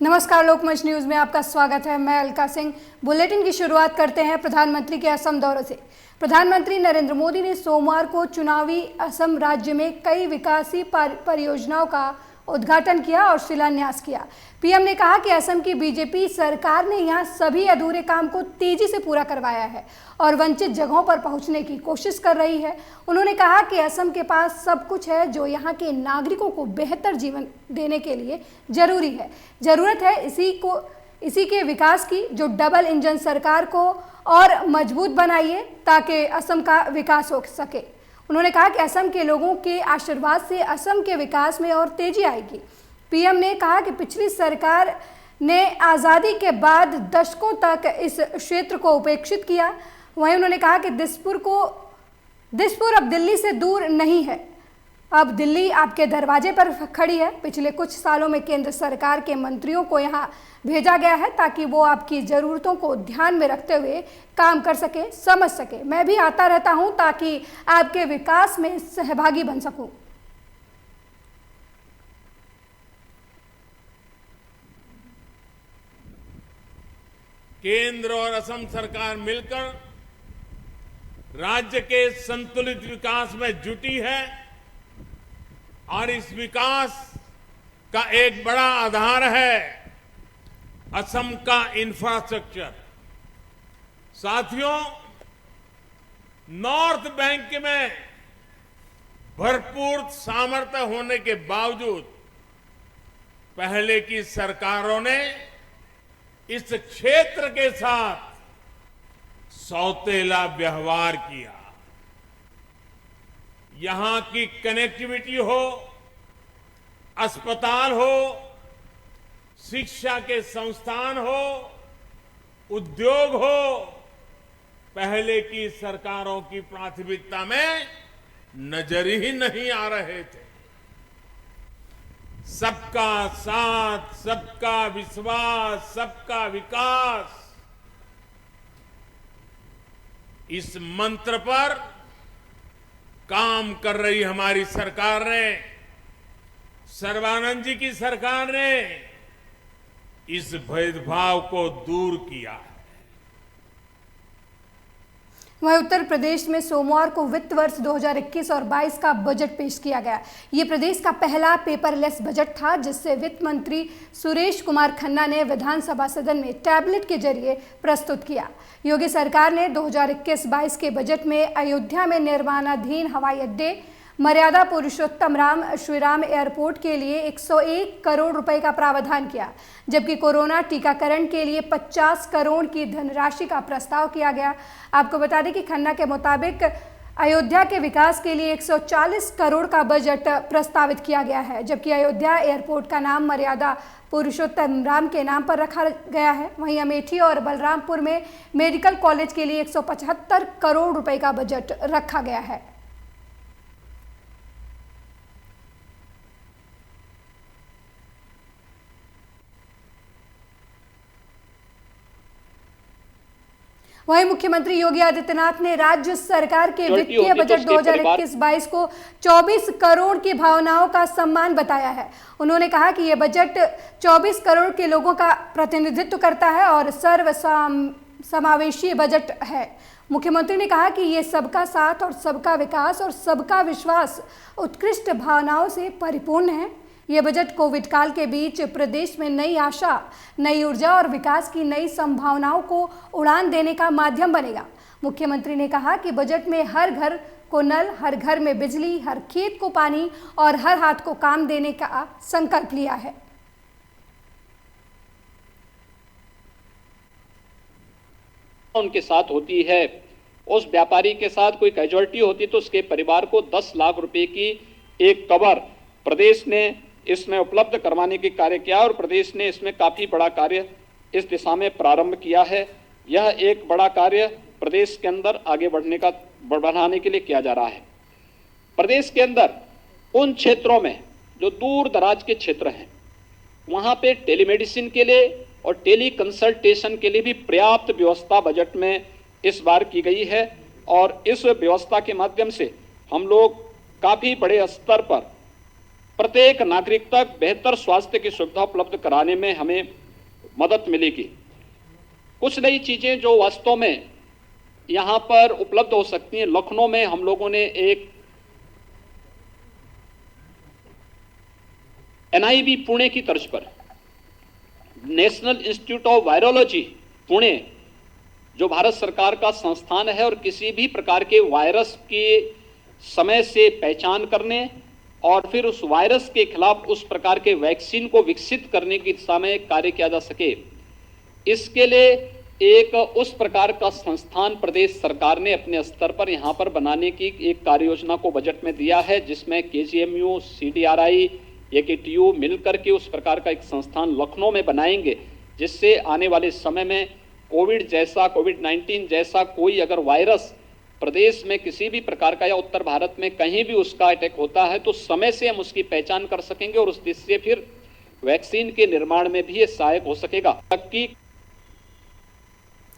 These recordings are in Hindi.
नमस्कार, लोकमंच न्यूज में आपका स्वागत है। मैं अलका सिंह। बुलेटिन की शुरुआत करते हैं प्रधानमंत्री के असम दौरे से। प्रधानमंत्री नरेंद्र मोदी ने सोमवार को चुनावी असम राज्य में कई विकासी परियोजनाओं का उद्घाटन किया और शिलान्यास किया। पीएम ने कहा कि असम की बीजेपी सरकार ने यहां सभी अधूरे काम को तेजी से पूरा करवाया है और वंचित जगहों पर पहुंचने की कोशिश कर रही है। उन्होंने कहा कि असम के पास सब कुछ है जो यहां के नागरिकों को बेहतर जीवन देने के लिए जरूरी है। जरूरत है इसी के विकास की, जो डबल इंजन सरकार को और मजबूत बनाइए ताकि असम का विकास हो सके। उन्होंने कहा कि असम के लोगों के आशीर्वाद से असम के विकास में और तेजी आएगी। पीएम ने कहा कि पिछली सरकार ने आज़ादी के बाद दशकों तक इस क्षेत्र को उपेक्षित किया। वहीं उन्होंने कहा कि दिसपुर अब दिल्ली से दूर नहीं है, अब दिल्ली आपके दरवाजे पर खड़ी है। पिछले कुछ सालों में केंद्र सरकार के मंत्रियों को यहाँ भेजा गया है ताकि वो आपकी ज़रूरतों को ध्यान में रखते हुए काम कर सके, समझ सके। मैं भी आता रहता हूँ ताकि आपके विकास में सहभागी बन सकूं। केंद्र और असम सरकार मिलकर राज्य के संतुलित विकास में जुटी है और इस विकास का एक बड़ा आधार है असम का इंफ्रास्ट्रक्चर। साथियों, नॉर्थ बैंक में भरपूर सामर्थ्य होने के बावजूद पहले की सरकारों ने इस क्षेत्र के साथ सौतेला व्यवहार किया। यहां की कनेक्टिविटी हो, अस्पताल हो, शिक्षा के संस्थान हो, उद्योग हो, पहले की सरकारों की प्राथमिकता में नजर ही नहीं आ रहे थे। सबका साथ, सबका विश्वास, सबका विकास, इस मंत्र पर काम कर रही हमारी सरकार ने, सर्बानंद जी की सरकार ने इस भेदभाव को दूर किया है। वहीं उत्तर प्रदेश में सोमवार को वित्त वर्ष 2021 और 22 का बजट पेश किया गया। ये प्रदेश का पहला पेपरलेस बजट था, जिससे वित्त मंत्री सुरेश कुमार खन्ना ने विधानसभा सदन में टैबलेट के जरिए प्रस्तुत किया। योगी सरकार ने 2021-22 के बजट में अयोध्या में निर्माणाधीन हवाई अड्डे, मर्यादा पुरुषोत्तम श्री राम एयरपोर्ट के लिए 101 करोड़ रुपए का प्रावधान किया, जबकि कोरोना टीकाकरण के लिए 50 करोड़ की धनराशि का प्रस्ताव किया गया। आपको बता दें कि खन्ना के मुताबिक अयोध्या के विकास के लिए 140 करोड़ का बजट प्रस्तावित किया गया है, जबकि अयोध्या एयरपोर्ट का नाम मर्यादा पुरुषोत्तम राम के नाम पर रखा गया है। वहीं अमेठी और बलरामपुर में मेडिकल कॉलेज के लिए 175 करोड़ रुपए का बजट रखा गया है। वहीं मुख्यमंत्री योगी आदित्यनाथ ने राज्य सरकार के वित्तीय बजट 2021-22 को 24 करोड़ की भावनाओं का सम्मान बताया है। उन्होंने कहा कि यह बजट 24 करोड़ के लोगों का प्रतिनिधित्व करता है और सर्वसमावेशी बजट है। मुख्यमंत्री ने कहा कि ये सबका साथ और सबका विकास और सबका विश्वास उत्कृष्ट भावनाओं से परिपूर्ण है। ये बजट कोविड काल के बीच प्रदेश में नई आशा, नई ऊर्जा और विकास की नई संभावनाओं को उड़ान देने का माध्यम बनेगा। मुख्यमंत्री ने कहा कि बजट में हर घर को नल, हर घर में बिजली, हर खेत को पानी और हर हाथ को काम देने का संकल्प लिया है। उनके साथ होती है, उस व्यापारी के साथ कोई कैजुअलिटी होती तो उसके परिवार को 10 लाख रुपए की एक कवर प्रदेश ने इसमें उपलब्ध करवाने के कार्य किया और प्रदेश ने इसमें काफी बड़ा कार्य इस दिशा में प्रारंभ किया है। यह एक बड़ा कार्य प्रदेश के अंदर आगे बढ़ाने के लिए किया जा रहा है। प्रदेश के अंदर उन क्षेत्रों में जो दूर दराज के क्षेत्र हैं, वहां पे टेलीमेडिसिन के लिए और टेली कंसल्टेशन के लिए भी पर्याप्त व्यवस्था बजट में इस बार की गई है और इस व्यवस्था के माध्यम से हम लोग काफी बड़े स्तर पर प्रत्येक नागरिक तक बेहतर स्वास्थ्य की सुविधा उपलब्ध कराने में हमें मदद मिलेगी। कुछ नई चीजें जो वास्तव में यहां पर उपलब्ध हो सकती हैं, लखनऊ में हम लोगों ने एक NIV पुणे की तर्ज पर national institute of virology Pune, जो भारत सरकार का संस्थान है और किसी भी प्रकार के वायरस के समय से पहचान करने और फिर उस वायरस के खिलाफ उस प्रकार के वैक्सीन को विकसित करने की दिशा में कार्य किया जा सके, इसके लिए एक उस प्रकार का संस्थान प्रदेश सरकार ने अपने स्तर पर यहां पर बनाने की एक कार्य योजना को बजट में दिया है, जिसमें KGMU, CDRI, AKTU मिलकर के उस प्रकार का एक संस्थान लखनऊ में बनाएंगे, जिससे आने वाले समय में कोविड-19 जैसा कोई अगर वायरस प्रदेश में किसी भी प्रकार का या उत्तर भारत में कहीं भी उसका अटैक होता है तो समय से हम उसकी पहचान कर सकेंगे और उस दिशा से फिर वैक्सीन के निर्माण में भी ये सहायक हो सकेगा। तक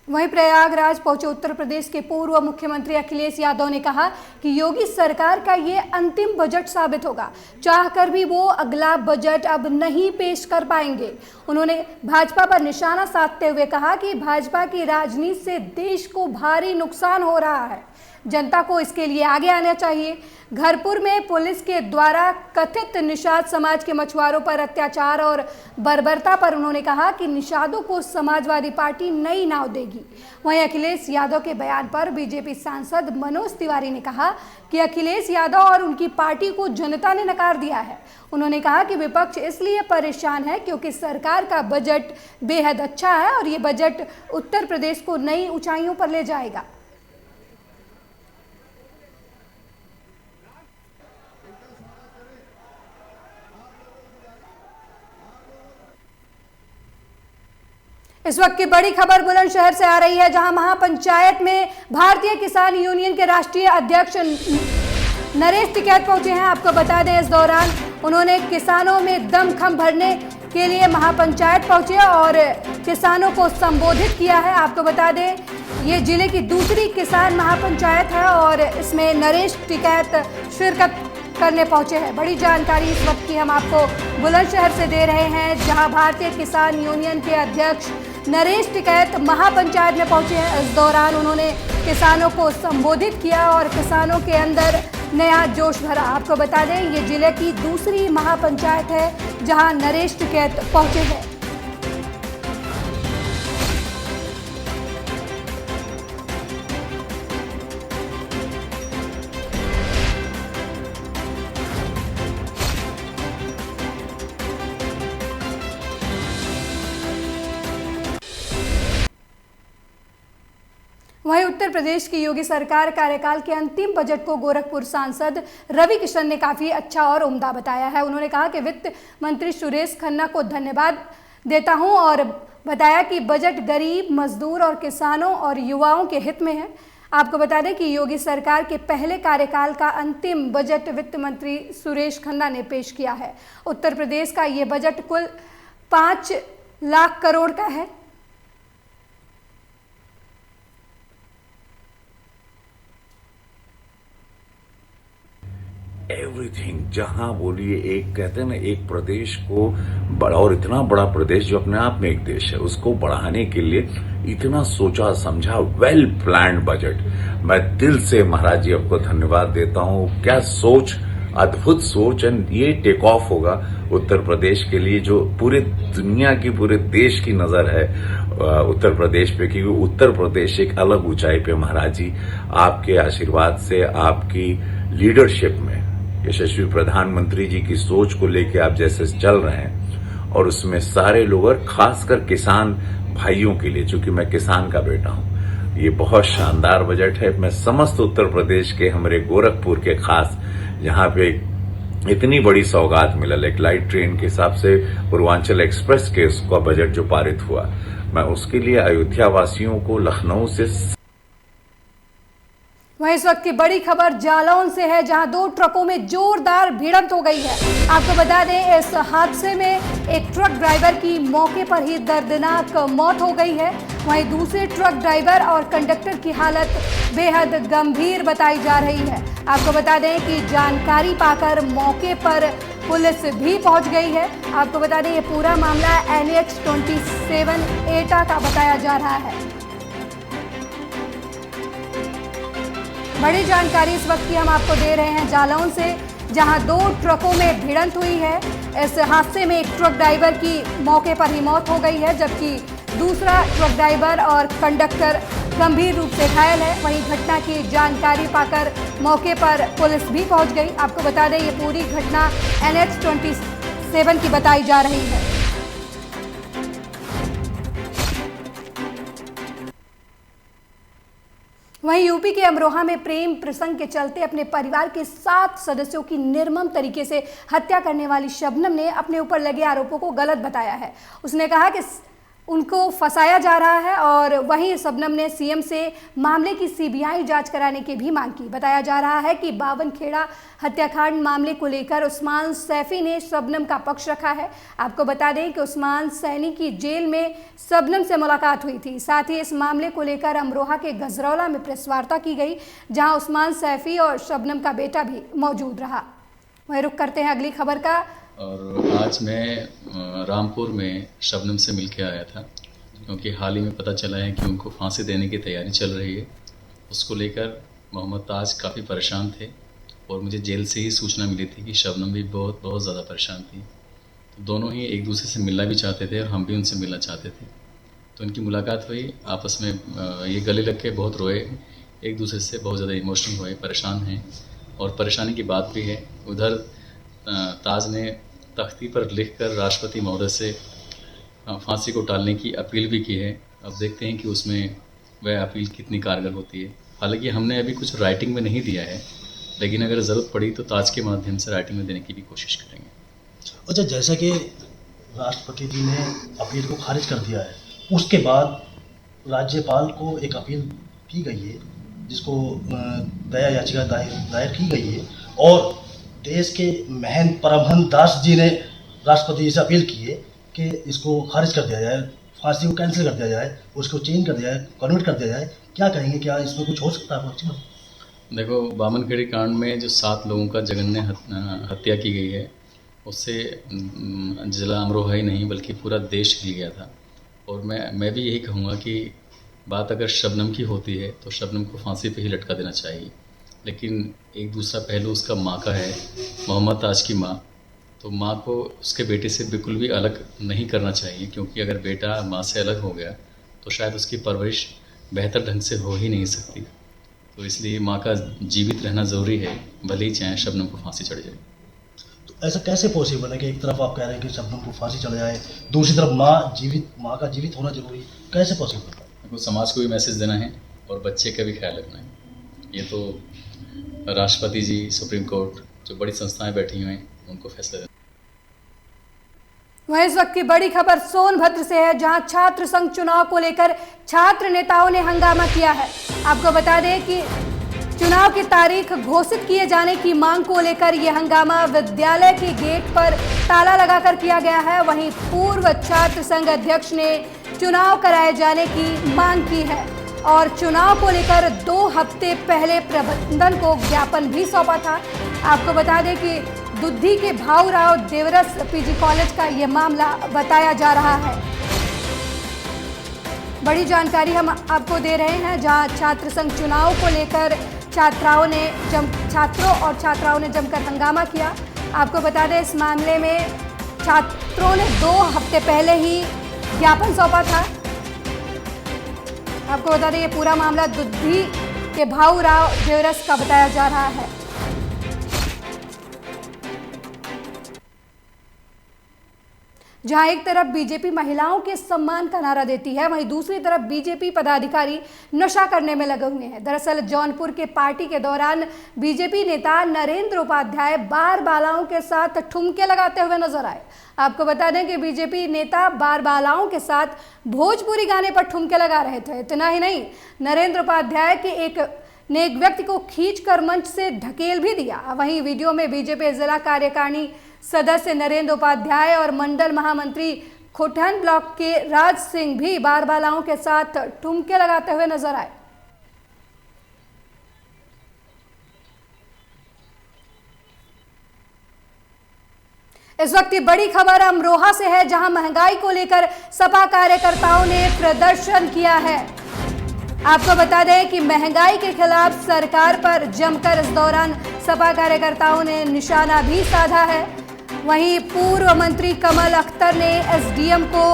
वहीं प्रयागराज पहुंचे उत्तर प्रदेश के पूर्व मुख्यमंत्री अखिलेश यादव ने कहा कि योगी सरकार का ये अंतिम बजट साबित होगा, चाहकर भी वो अगला बजट अब नहीं पेश कर पाएंगे। उन्होंने भाजपा पर निशाना साधते हुए कहा कि भाजपा की राजनीति से देश को भारी नुकसान हो रहा है, जनता को इसके लिए आगे आना चाहिए। घरपुर में पुलिस के द्वारा कथित निषाद समाज के मछुआरों पर अत्याचार और बर्बरता पर उन्होंने कहा कि निषादों को समाजवादी पार्टी नई नाव देगी। वहीं अखिलेश यादव के बयान पर बीजेपी सांसद मनोज तिवारी ने कहा कि अखिलेश यादव और उनकी पार्टी को जनता ने नकार दिया है। उन्होंने कहा कि विपक्ष इसलिए परेशान है क्योंकि सरकार का बजट बेहद अच्छा है और ये बजट उत्तर प्रदेश को नई ऊंचाइयों पर ले जाएगा। इस वक्त की बड़ी खबर बुलंदशहर से आ रही है, जहां महापंचायत में भारतीय किसान यूनियन के राष्ट्रीय अध्यक्ष नरेश टिकैत पहुंचे हैं। आपको बता दें, इस दौरान उन्होंने किसानों में दमखम भरने के लिए महापंचायत पहुंचे और किसानों को संबोधित किया है। आपको बता दें, ये जिले की दूसरी किसान महापंचायत है और इसमें नरेश टिकैत शिरकत करने पहुंचे हैं। बड़ी जानकारी इस वक्त की हम आपको बुलंदशहर से दे रहे हैं, जहां भारतीय किसान यूनियन के अध्यक्ष नरेश टिकैत महापंचायत में पहुंचे हैं। इस दौरान उन्होंने किसानों को संबोधित किया और किसानों के अंदर नया जोश भरा। आपको बता दें, ये जिले की दूसरी महापंचायत है जहां नरेश टिकैत पहुंचे हैं। वहीं उत्तर प्रदेश की योगी सरकार कार्यकाल के अंतिम बजट को गोरखपुर सांसद रवि किशन ने काफी अच्छा और उम्दा बताया है। उन्होंने कहा कि वित्त मंत्री सुरेश खन्ना को धन्यवाद देता हूं और बताया कि बजट गरीब, मजदूर और किसानों और युवाओं के हित में है। आपको बता दें कि योगी सरकार के पहले कार्यकाल का अंतिम बजट वित्त मंत्री सुरेश खन्ना ने पेश किया है। उत्तर प्रदेश का ये बजट कुल 5 लाख करोड़ का है। एवरीथिंग, जहां बोलिए, एक कहते हैं ना, एक प्रदेश को बड़ा, और इतना बड़ा प्रदेश जो अपने आप में एक देश है, उसको बढ़ाने के लिए इतना सोचा समझा वेल प्लान्ड बजट। मैं दिल से महाराज जी आपको धन्यवाद देता हूं। क्या सोच, अद्भुत सोच। एंड ये टेक ऑफ होगा उत्तर प्रदेश के लिए, जो पूरे दुनिया की, पूरे देश की नजर है उत्तर प्रदेश पे, क्योंकि उत्तर प्रदेश एक अलग ऊंचाई पे महाराज जी आपके आशीर्वाद से, आपकी लीडरशिप में, यशस्वी प्रधानमंत्री जी की सोच को लेके आप जैसे चल रहे हैं और उसमें सारे लोग, और खासकर किसान भाइयों के लिए, चूंकि मैं किसान का बेटा हूं, ये बहुत शानदार बजट है। मैं समस्त उत्तर प्रदेश के, हमारे गोरखपुर के खास, जहां पे इतनी बड़ी सौगात मिलल, एक लाइट ट्रेन के हिसाब से पूर्वांचल एक्सप्रेस के उसका बजट जो पारित हुआ, मैं उसके लिए अयोध्या वासियों को लखनऊ से। वहीं इस वक्त की बड़ी खबर जालौन से है, जहां 2 ट्रकों में जोरदार भिड़ंत हो गई है। आपको बता दें, इस हादसे में एक ट्रक ड्राइवर की मौके पर ही दर्दनाक मौत हो गई है। वहीं दूसरे ट्रक ड्राइवर और कंडक्टर की हालत बेहद गंभीर बताई जा रही है। आपको बता दें कि जानकारी पाकर मौके पर पुलिस भी पहुंच गई है। आपको बता दें ये पूरा मामला NH-27 एटा का बताया जा रहा है। बड़ी जानकारी इस वक्त की हम आपको दे रहे हैं जालौन से, जहां 2 ट्रकों में भिड़ंत हुई है। इस हादसे में एक ट्रक ड्राइवर की मौके पर ही मौत हो गई है, जबकि दूसरा ट्रक ड्राइवर और कंडक्टर गंभीर रूप से घायल है। वहीं घटना की जानकारी पाकर मौके पर पुलिस भी पहुंच गई। आपको बता दें ये पूरी घटना NH-27 की बताई जा रही है। वहीं यूपी के अमरोहा में प्रेम प्रसंग के चलते अपने परिवार के 7 सदस्यों की निर्मम तरीके से हत्या करने वाली शबनम ने अपने ऊपर लगे आरोपों को गलत बताया है। उसने कहा कि उनको फंसाया जा रहा है और वहीं शबनम ने सीएम से मामले की सीबीआई जांच कराने की भी मांग की। बताया जा रहा है कि 52 खेड़ा हत्याकांड मामले को लेकर उस्मान सैफी ने शबनम का पक्ष रखा है। आपको बता दें कि उस्मान सैनी की जेल में शबनम से मुलाकात हुई थी। साथ ही इस मामले को लेकर अमरोहा के गजरौला में प्रेस वार्ता की गई, जहां उस्मान सैफी और शबनम का बेटा भी मौजूद रहा। वहीं रुख करते हैं अगली खबर का। और आज मैं रामपुर में शबनम से मिल के आया था, क्योंकि हाल ही में पता चला है कि उनको फांसी देने की तैयारी चल रही है। उसको लेकर मोहम्मद ताज काफ़ी परेशान थे और मुझे जेल से ही सूचना मिली थी कि शबनम भी बहुत ज़्यादा परेशान थी। तो दोनों ही एक दूसरे से मिलना भी चाहते थे और हम भी उनसे मिलना चाहते थे। तो उनकी मुलाकात हुई, आपस में ये गले लग के बहुत रोए, एक दूसरे से बहुत ज़्यादा इमोशनल हुए, परेशान हैं और परेशानी की बात भी है। उधर ताज ने तख्ती पर लिखकर राष्ट्रपति महोदय से फांसी को टालने की अपील भी की है। अब देखते हैं कि उसमें वह अपील कितनी कारगर होती है। हालांकि हमने अभी कुछ राइटिंग में नहीं दिया है, लेकिन अगर ज़रूरत पड़ी तो ताज के माध्यम से राइटिंग में देने की भी कोशिश करेंगे। अच्छा, जैसा कि राष्ट्रपति जी ने अपील को खारिज कर दिया है, उसके बाद राज्यपाल को एक अपील की गई है जिसको दया याचिका दायर की गई है और देश के महन परमहंस दास जी ने राष्ट्रपति जी से अपील की है कि इसको खारिज कर दिया जाए, फांसी को कैंसिल कर दिया जाए, उसको चेंज कर दिया जाए, कन्वर्ट कर दिया जाए। क्या कहेंगे, क्या इसमें कुछ हो सकता है? देखो, 52 खेड़ी कांड में जो 7 लोगों का जघन्य हत्या की गई है, उससे जिला अमरोहा ही नहीं बल्कि पूरा देश हिल गया था। और मैं भी यही कहूँगा कि बात अगर शबनम की होती है तो शबनम को फांसी पे ही लटका देना चाहिए। लेकिन एक दूसरा पहलू उसका माँ का है, मोहम्मद ताज की माँ। तो माँ को उसके बेटे से बिल्कुल भी अलग नहीं करना चाहिए, क्योंकि अगर बेटा माँ से अलग हो गया तो शायद उसकी परवरिश बेहतर ढंग से हो ही नहीं सकती। तो इसलिए माँ का जीवित रहना ज़रूरी है, भले ही चाहे शबनम को फांसी चढ़ जाए। तो ऐसा कैसे पॉसिबल है कि एक तरफ आप कह रहे हैं कि शबनम को फांसी चढ़ जाए, दूसरी तरफ माँ का जीवित होना जरूरी, कैसे पॉसिबल है? देखो, समाज को भी मैसेज देना है और बच्चे का भी ख्याल रखना है। ये तो राष्ट्रपति जी, सुप्रीम कोर्ट, जो बड़ी संस्थाएं बैठी हुई हैं, उनको फैसला देना। वहीं इस वक्त की बड़ी खबर सोनभद्र से है, जहां छात्र संघ चुनाव को लेकर छात्र नेताओं ने हंगामा किया है। आपको बता दें कि चुनाव की तारीख घोषित किए जाने की मांग को लेकर यह हंगामा विद्यालय के गेट पर ताला लगाकर किया गया है। वहीं पूर्व छात्र संघ अध्यक्ष ने चुनाव कराए जाने की मांग की है और चुनाव को लेकर 2 हफ्ते पहले प्रबंधन को ज्ञापन भी सौंपा था। आपको बता दें कि दुद्धी के भाऊराव देवरस पीजी कॉलेज का यह मामला बताया जा रहा है। बड़ी जानकारी हम आपको दे रहे हैं, जहां छात्र संघ चुनाव को लेकर छात्रों और छात्राओं ने जमकर हंगामा किया। आपको बता दें इस मामले में छात्रों ने 2 हफ्ते पहले ही ज्ञापन सौंपा था। आपको बता दें ये पूरा मामला दुद्धी के भाऊराव देवरस का बताया जा रहा है। जहां एक तरफ बीजेपी महिलाओं के सम्मान का नारा देती है, वहीं दूसरी तरफ बीजेपी पदाधिकारी नशा करने में लगे हुए हैं। दरअसल जौनपुर के पार्टी के दौरान बीजेपी नेता नरेंद्र उपाध्याय बार बालाओं के साथ ठुमके लगाते हुए नजर आए। आपको बता दें कि बीजेपी नेता बार बालाओं के साथ भोजपुरी गाने पर ठुमके लगा रहे थे। इतना ही नहीं, नरेंद्र उपाध्याय के एक व्यक्ति को खींचकर मंच से ढकेल भी दिया। वहीं वीडियो में बीजेपी जिला कार्यकारिणी सदस्य नरेंद्र उपाध्याय और मंडल महामंत्री खोटहन ब्लॉक के राज सिंह भी बार बालाओं के साथ ठुमके लगाते हुए नजर आए। इस वक्त की बड़ी खबर अमरोहा से है, जहां महंगाई को लेकर सपा कार्यकर्ताओं ने प्रदर्शन किया है। आपको बता दें कि महंगाई के खिलाफ सरकार पर जमकर इस दौरान सपा कार्यकर्ताओं ने निशाना भी साधा है। वहीं पूर्व मंत्री कमल अख्तर ने एसडीएम को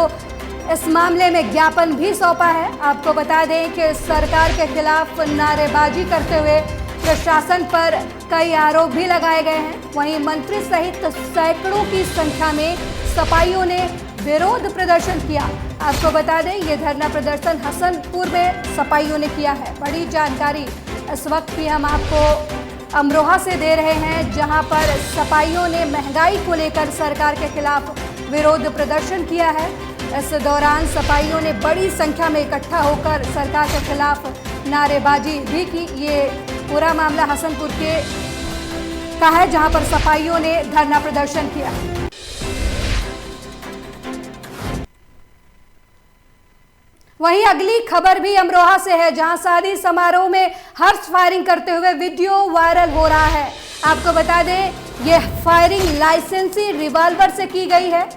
इस मामले में ज्ञापन भी सौंपा है। आपको बता दें कि सरकार के खिलाफ नारेबाजी करते हुए प्रशासन पर कई आरोप भी लगाए गए हैं। वहीं मंत्री सहित सैकड़ों की संख्या में सपाइयों ने विरोध प्रदर्शन किया। आपको बता दें ये धरना प्रदर्शन हसनपुर में सपाइयों ने किया है। बड़ी जानकारी इस वक्त भी हम आपको अमरोहा से दे रहे हैं, जहां पर सपाइयों ने महंगाई को लेकर सरकार के खिलाफ विरोध प्रदर्शन किया है। इस दौरान सपाइयों ने बड़ी संख्या में इकट्ठा होकर सरकार के खिलाफ नारेबाजी भी की। ये पूरा मामला हसनपुर का है, जहां पर सपाइयों ने धरना प्रदर्शन किया। वहीं अगली खबर भी अमरोहा से है, जहां शादी समारोह में हर्ष फायरिंग करते हुए वीडियो वायरल हो रहा है। आपको बता दें यह फायरिंग लाइसेंसी रिवॉल्वर से की गई है।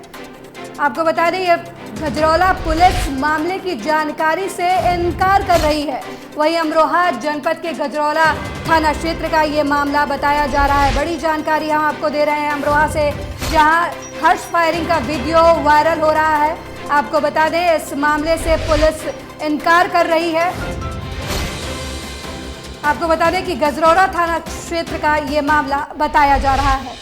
आपको बता दें यह गजरौला पुलिस मामले की जानकारी से इनकार कर रही है। वहीं अमरोहा जनपद के गजरौला थाना क्षेत्र का ये मामला बताया जा रहा है। बड़ी जानकारी हम आपको दे रहे हैं अमरोहा से, जहां हर्ष फायरिंग का वीडियो वायरल हो रहा है। आपको बता दें इस मामले से पुलिस इनकार कर रही है। आपको बता दें कि गजरौला थाना क्षेत्र का ये मामला बताया जा रहा है।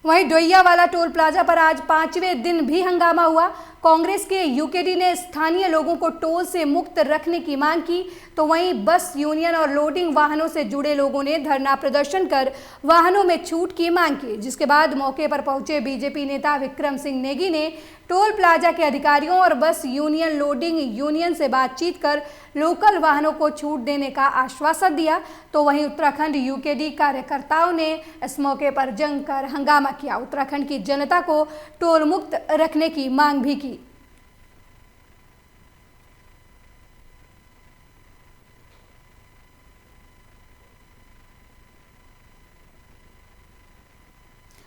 वहीं डोईयावाला टोल प्लाजा पर आज 5वें दिन भी हंगामा हुआ। कांग्रेस के यूकेडी ने स्थानीय लोगों को टोल से मुक्त रखने की मांग की, तो वहीं बस यूनियन और लोडिंग वाहनों से जुड़े लोगों ने धरना प्रदर्शन कर वाहनों में छूट की मांग की। जिसके बाद मौके पर पहुंचे बीजेपी नेता विक्रम सिंह नेगी ने टोल प्लाजा के अधिकारियों और बस यूनियन लोडिंग यूनियन से बातचीत कर लोकल वाहनों को छूट देने का आश्वासन दिया। तो वहीं उत्तराखंड यूकेडी कार्यकर्ताओं ने इस मौके पर जमकर हंगामा किया। उत्तराखंड की जनता को टोल मुक्त रखने की मांग भी की।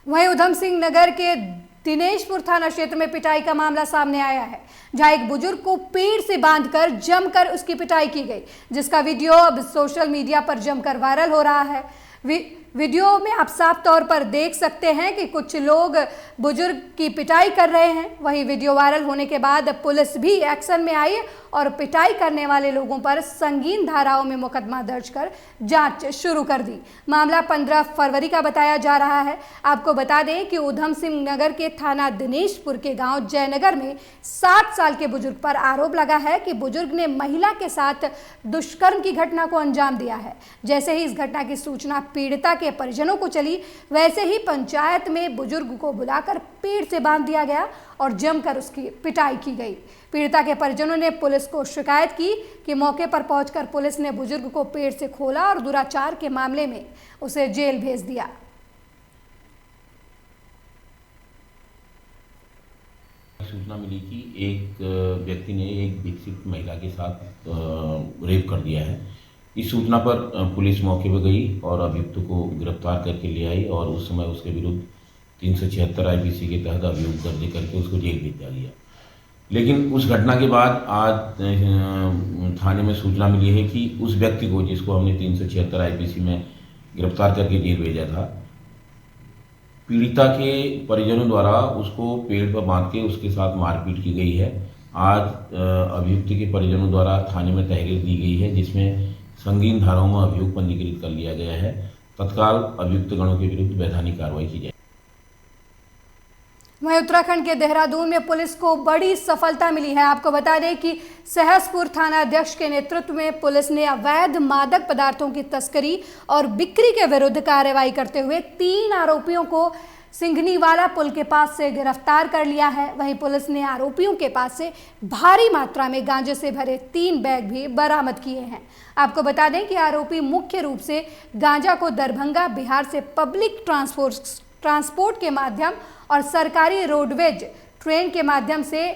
वहीं उधम सिंह नगर के दिनेशपुर थाना क्षेत्र में पिटाई का मामला सामने आया है, जहां एक बुजुर्ग को पेड़ से बांधकर जमकर उसकी पिटाई की गई, जिसका वीडियो अब सोशल मीडिया पर जमकर वायरल हो रहा है। वीडियो में आप साफ तौर पर देख सकते हैं कि कुछ लोग बुजुर्ग की पिटाई कर रहे हैं। वहीं वीडियो वायरल होने के बाद पुलिस भी एक्शन में आई और पिटाई करने वाले लोगों पर संगीन धाराओं में मुकदमा दर्ज कर जांच शुरू कर दी। मामला 15 फरवरी का बताया जा रहा है। आपको बता दें कि उधम सिंह नगर के थाना दिनेशपुर के गांव जयनगर में 60 साल के बुजुर्ग पर आरोप लगा है कि बुजुर्ग ने महिला के साथ दुष्कर्म की घटना को अंजाम दिया है। जैसे ही इस घटना की सूचना पीड़िता के परिजनों को चली, वैसे ही पंचायत में बुजुर्ग को बुलाकर पेड़ से बांध दिया गया और जमकर उसकी पिटाई की गई। पीड़िता के परिजनों ने पुलिस को शिकायत की कि मौके पर पहुंचकर पुलिस ने बुजुर्ग को पेड़ से खोला और दुराचार के मामले में उसे जेल भेज दिया। सूचना मिली कि एक व्यक्ति ने एक विकसित महिला के साथ रेप कर दिया है। इस सूचना पर पुलिस मौके पर गई और अभियुक्त को गिरफ्तार करके ले आई और उस समय उसके विरुद्ध 376 IPC के तहत अभियोग दर्ज करके उसको जेल भेज दिया गया। लेकिन उस घटना के बाद आज थाने में सूचना मिली है कि उस व्यक्ति को, जिसको हमने 376 IPC में गिरफ्तार करके जेल भेजा था, पीड़िता के परिजनों द्वारा उसको पेड़ पर बांध के उसके साथ मारपीट की गई है। आज अभियुक्त के परिजनों द्वारा थाने में तहरीर दी गई है, जिसमें संगीन धाराओं में अभियोग पंजीकृत कर लिया गया है। तत्काल अभियुक्त गणों के विरुद्ध वैधानिक कार्रवाई की जाए। वहीं उत्तराखंड के देहरादून में पुलिस को बड़ी सफलता मिली है। आपको बता दें कि सहसपुर थाना अध्यक्ष के नेतृत्व में पुलिस ने अवैध मादक पदार्थों की तस्करी और बिक्री के विरुद्ध कार्रवाई करते हुए 3 आरोपियों को सिंघनीवाला पुल के पास से गिरफ्तार कर लिया है। वहीं पुलिस ने आरोपियों के पास से भारी मात्रा में गांजे से भरे 3 बैग भी बरामद किए हैं। आपको बता दें कि आरोपी मुख्य रूप से गांजा को दरभंगा, बिहार से पब्लिक ट्रांसपोर्ट के माध्यम और सरकारी रोडवेज ट्रेन के माध्यम से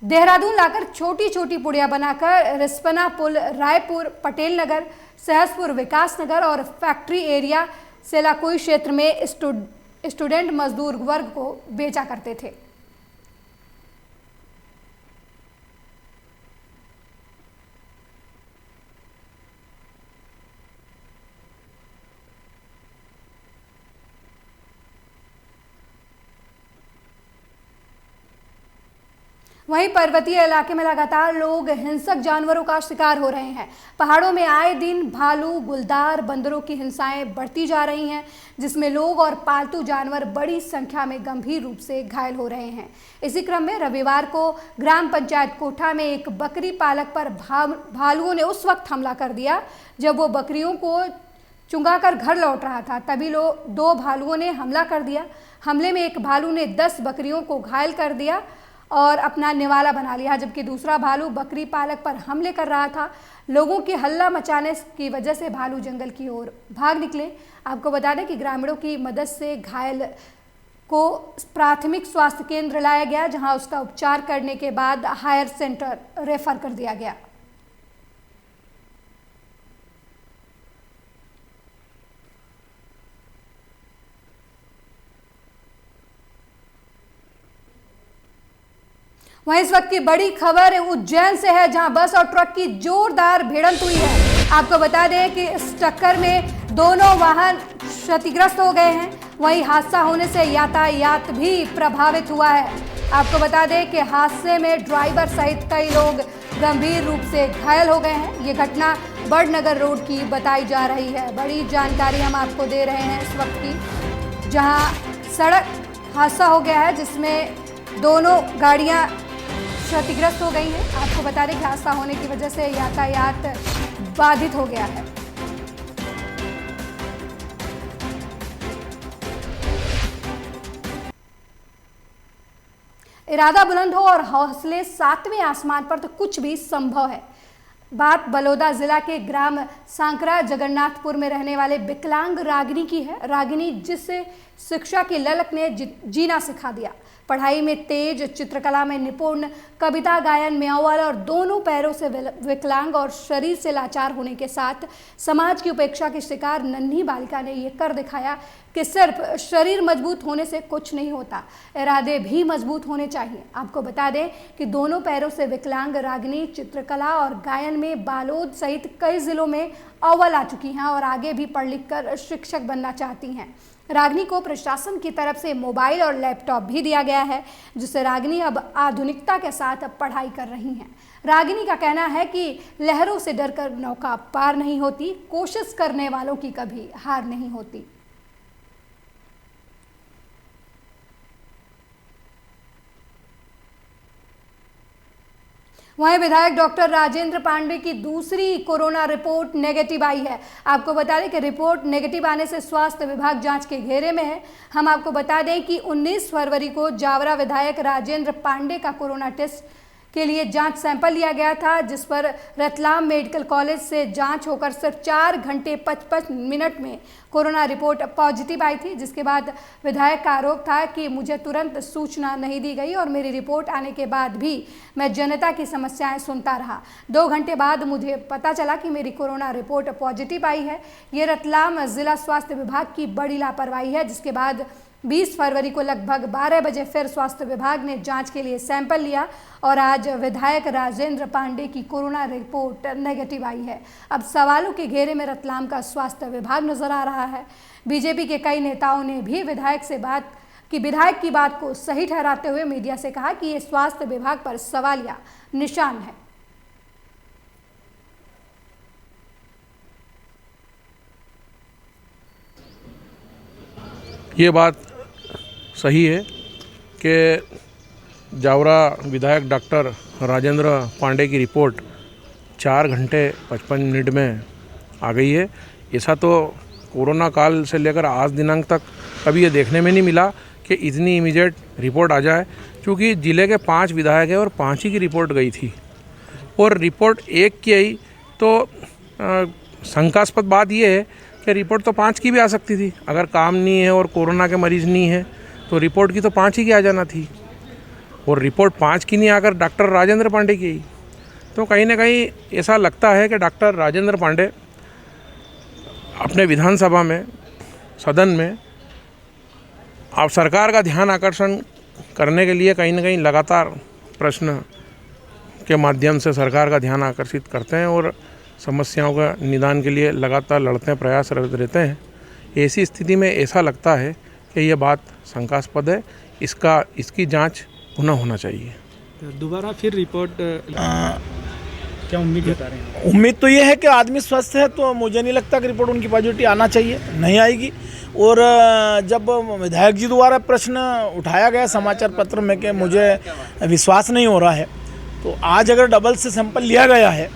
देहरादून लाकर छोटी छोटी पुड़िया बनाकर रिस्पना पुल, रायपुर, पटेल नगर, सहसपुर, विकास नगर और फैक्ट्री एरिया सेलाकुई क्षेत्र में स्टूडेंट मजदूर वर्ग को बेचा करते थे। वहीं पर्वतीय इलाके में लगातार लोग हिंसक जानवरों का शिकार हो रहे हैं। पहाड़ों में आए दिन भालू, गुलदार, बंदरों की हिंसाएं बढ़ती जा रही हैं, जिसमें लोग और पालतू जानवर बड़ी संख्या में गंभीर रूप से घायल हो रहे हैं। इसी क्रम में रविवार को ग्राम पंचायत कोठा में एक बकरी पालक पर भालुओं ने उस वक्त हमला कर दिया जब वो बकरियों को चुंगाकर घर लौट रहा था। तभी दो भालुओं ने हमला कर दिया। हमले में एक भालू ने 10 बकरियों को घायल कर दिया और अपना निवाला बना लिया, जबकि दूसरा भालू बकरी पालक पर हमले कर रहा था। लोगों के हल्ला मचाने की वजह से भालू जंगल की ओर भाग निकले। आपको बता दें कि ग्रामीणों की मदद से घायल को प्राथमिक स्वास्थ्य केंद्र लाया गया, जहां उसका उपचार करने के बाद हायर सेंटर रेफर कर दिया गया। वहीं इस वक्त की बड़ी खबर उज्जैन से है, जहां बस और ट्रक की जोरदार भिड़ंत हुई है। आपको बता दें कि इस टक्कर में दोनों वाहन क्षतिग्रस्त हो गए हैं। वहीं हादसा होने से यातायात भी प्रभावित हुआ है। आपको बता दें कि हादसे में ड्राइवर सहित कई लोग गंभीर रूप से घायल हो गए हैं। ये घटना बड़नगर रोड की बताई जा रही है। बड़ी जानकारी हम आपको दे रहे हैं इस वक्त की, जहां सड़क हादसा हो गया है जिसमें दोनों गाड़ियां क्षतिग्रस्त हो गई हैं। आपको बता दें कि हादसा होने की वजह से यातायात बाधित हो गया है। इरादा बुलंद हो और हौसले 7वें आसमान पर तो कुछ भी संभव है। बात बलौदा जिला के ग्राम सांकरा जगन्नाथपुर में रहने वाले विकलांग रागिनी की है। रागिनी जिसे शिक्षा की ललक ने जीना सिखा दिया। पढ़ाई में तेज, चित्रकला में निपुण, कविता गायन में अव्वल और दोनों पैरों से विकलांग और शरीर से लाचार होने के साथ समाज की उपेक्षा की शिकार नन्ही बालिका ने ये कर दिखाया कि सिर्फ शरीर मजबूत होने से कुछ नहीं होता, इरादे भी मजबूत होने चाहिए। आपको बता दें कि दोनों पैरों से विकलांग रागिनी चित्रकला और गायन में बालोद सहित कई जिलों में अव्वल आ चुकी हैं और आगे भी पढ़ लिख कर शिक्षक बनना चाहती हैं। रागिनी को प्रशासन की तरफ से मोबाइल और लैपटॉप भी दिया गया है, जिससे रागिनी अब आधुनिकता के साथ पढ़ाई कर रही हैं। रागिनी का कहना है कि लहरों से डरकर नौका पार नहीं होती, कोशिश करने वालों की कभी हार नहीं होती। वहीं विधायक डॉक्टर राजेंद्र पांडे की दूसरी कोरोना रिपोर्ट नेगेटिव आई है। आपको बता दें कि रिपोर्ट नेगेटिव आने से स्वास्थ्य विभाग जांच के घेरे में है। हम आपको बता दें कि 19 फरवरी को जावरा विधायक राजेंद्र पांडे का कोरोना टेस्ट के लिए जांच सैंपल लिया गया था, जिस पर रतलाम मेडिकल कॉलेज से जांच होकर सिर्फ 4 घंटे 55 मिनट में कोरोना रिपोर्ट पॉजिटिव आई थी। जिसके बाद विधायक का आरोप था कि मुझे तुरंत सूचना नहीं दी गई और मेरी रिपोर्ट आने के बाद भी मैं जनता की समस्याएं सुनता रहा। 2 घंटे बाद मुझे पता चला कि मेरी कोरोना रिपोर्ट पॉजिटिव आई है। ये रतलाम जिला स्वास्थ्य विभाग की बड़ी लापरवाही है। जिसके बाद 20 फरवरी को लगभग 12 बजे फिर स्वास्थ्य विभाग ने जांच के लिए सैंपल लिया और आज विधायक राजेंद्र पांडे की कोरोना रिपोर्ट नेगेटिव आई है। अब सवालों के घेरे में रतलाम का स्वास्थ्य विभाग नजर आ रहा है। बीजेपी के कई नेताओं ने भी विधायक की बात को सही ठहराते हुए मीडिया से कहा कि ये स्वास्थ्य विभाग पर सवालिया निशान है। ये बात सही है कि जावरा विधायक डॉक्टर राजेंद्र पांडे की रिपोर्ट 4 घंटे 55 मिनट में आ गई है। ऐसा तो कोरोना काल से लेकर आज दिनांक तक कभी ये देखने में नहीं मिला कि इतनी इमीडिएट रिपोर्ट आ जाए, क्योंकि ज़िले के 5 विधायक हैं और 5 ही की रिपोर्ट गई थी और रिपोर्ट एक की आई। तो शंकास्पद बात ये है कि रिपोर्ट तो 5 की भी आ सकती थी। अगर काम नहीं है और कोरोना के मरीज़ नहीं है तो रिपोर्ट की तो 5 ही की आ जाना थी। और रिपोर्ट 5 की नहीं आकर डॉक्टर राजेंद्र पांडे की आई। तो कहीं ना कहीं ऐसा लगता है कि डॉक्टर राजेंद्र पांडे अपने विधानसभा में, सदन में आप सरकार का ध्यान आकर्षण करने के लिए कहीं ना कहीं लगातार प्रश्न के माध्यम से सरकार का ध्यान आकर्षित करते हैं और समस्याओं का निदान के लिए लगातार लड़ते हैं, प्रयासरत रहते हैं। ऐसी स्थिति में ऐसा लगता है कि ये बात शंकास्पद है, इसकी जांच पुनः होना चाहिए। तो दोबारा फिर रिपोर्ट क्या उम्मीद जता रहे हैं? उम्मीद तो ये है कि आदमी स्वस्थ है, तो मुझे नहीं लगता कि रिपोर्ट उनकी पॉजिटिव आना चाहिए, नहीं आएगी। और जब विधायक जी द्वारा प्रश्न उठाया गया समाचार पत्र में कि मुझे विश्वास नहीं हो रहा है, तो आज अगर डबल से सैंपल लिया गया है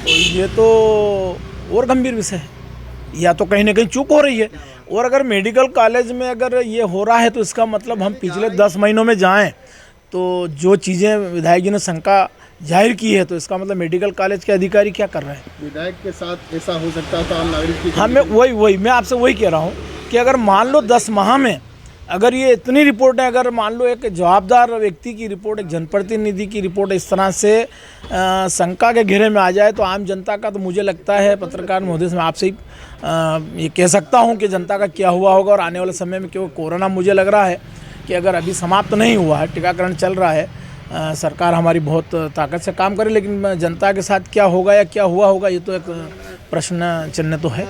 तो ये तो और गंभीर विषय है, या तो कहीं ना कहीं चूक हो रही है। और अगर मेडिकल कॉलेज में अगर ये हो रहा है तो इसका मतलब हम पिछले 10 महीनों में जाएं तो जो चीज़ें विधायक जी ने शंका जाहिर की है, तो इसका मतलब मेडिकल कॉलेज के अधिकारी क्या कर रहे हैं? विधायक के साथ ऐसा हो सकता था आम नागरिक की? हाँ, मैं आपसे वही कह रहा हूँ कि अगर मान लो 10 माह में अगर ये इतनी रिपोर्टें, अगर मान लो एक जवाबदार व्यक्ति की रिपोर्ट, एक जनप्रतिनिधि की रिपोर्ट इस तरह से शंका के घेरे में आ जाए, तो आम जनता का, तो मुझे लगता है पत्रकार महोदय से मैं आपसे ही ये कह सकता हूँ कि जनता का क्या हुआ होगा। और आने वाले समय में, क्योंकि कोरोना मुझे लग रहा है कि अगर अभी समाप्त नहीं हुआ है, टीकाकरण चल रहा है, सरकार हमारी बहुत ताकत से काम करे, लेकिन जनता के साथ क्या होगा या क्या हुआ होगा, ये तो एक प्रश्न चिन्ह तो है।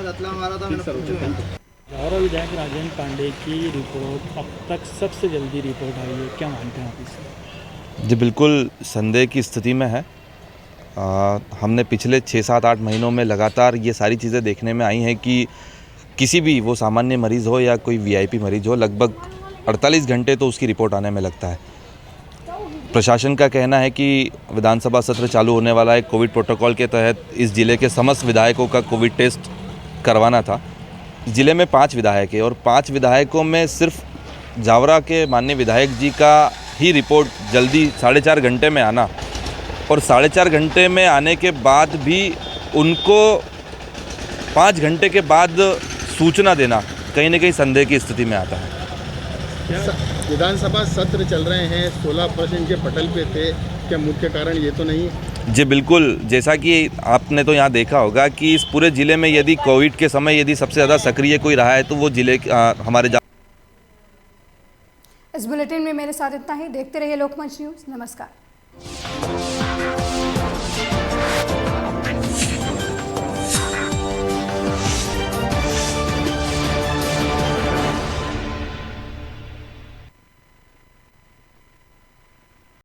और विधायक राजेंद्र पांडे की रिपोर्ट अब तक सबसे जल्दी रिपोर्ट आई है, क्या मानते हैं आप इससे? जी बिल्कुल संदेह की स्थिति में है। हमने पिछले 6, 7, 8 महीनों में लगातार ये सारी चीज़ें देखने में आई हैं कि किसी भी, वो सामान्य मरीज़ हो या कोई वीआईपी मरीज़ हो, लगभग 48 घंटे तो उसकी रिपोर्ट आने में लगता है। प्रशासन का कहना है कि विधानसभा सत्र चालू होने वाला है, कोविड प्रोटोकॉल के तहत इस ज़िले के समस्त विधायकों का कोविड टेस्ट करवाना था। ज़िले में 5 विधायक है और 5 विधायकों में सिर्फ जावरा के माननीय विधायक जी का ही रिपोर्ट जल्दी 4.5 घंटे में आना, और 4.5 घंटे में आने के बाद भी उनको 5 घंटे के बाद सूचना देना कहीं ना कहीं संदेह की स्थिति में आता है। विधानसभा सत्र चल रहे हैं, 16 प्रश्न इनके पटल पे थे, क्या मुख्य कारण ये तो नहीं? जी बिल्कुल, जैसा कि आपने तो यहाँ देखा होगा कि इस पूरे ज़िले में यदि कोविड के समय यदि सबसे ज़्यादा सक्रिय कोई रहा है तो वो ज़िले हमारे। इस बुलेटिन में मेरे साथ इतना ही। देखते रहिए लोकमंच न्यूज़। नमस्कार।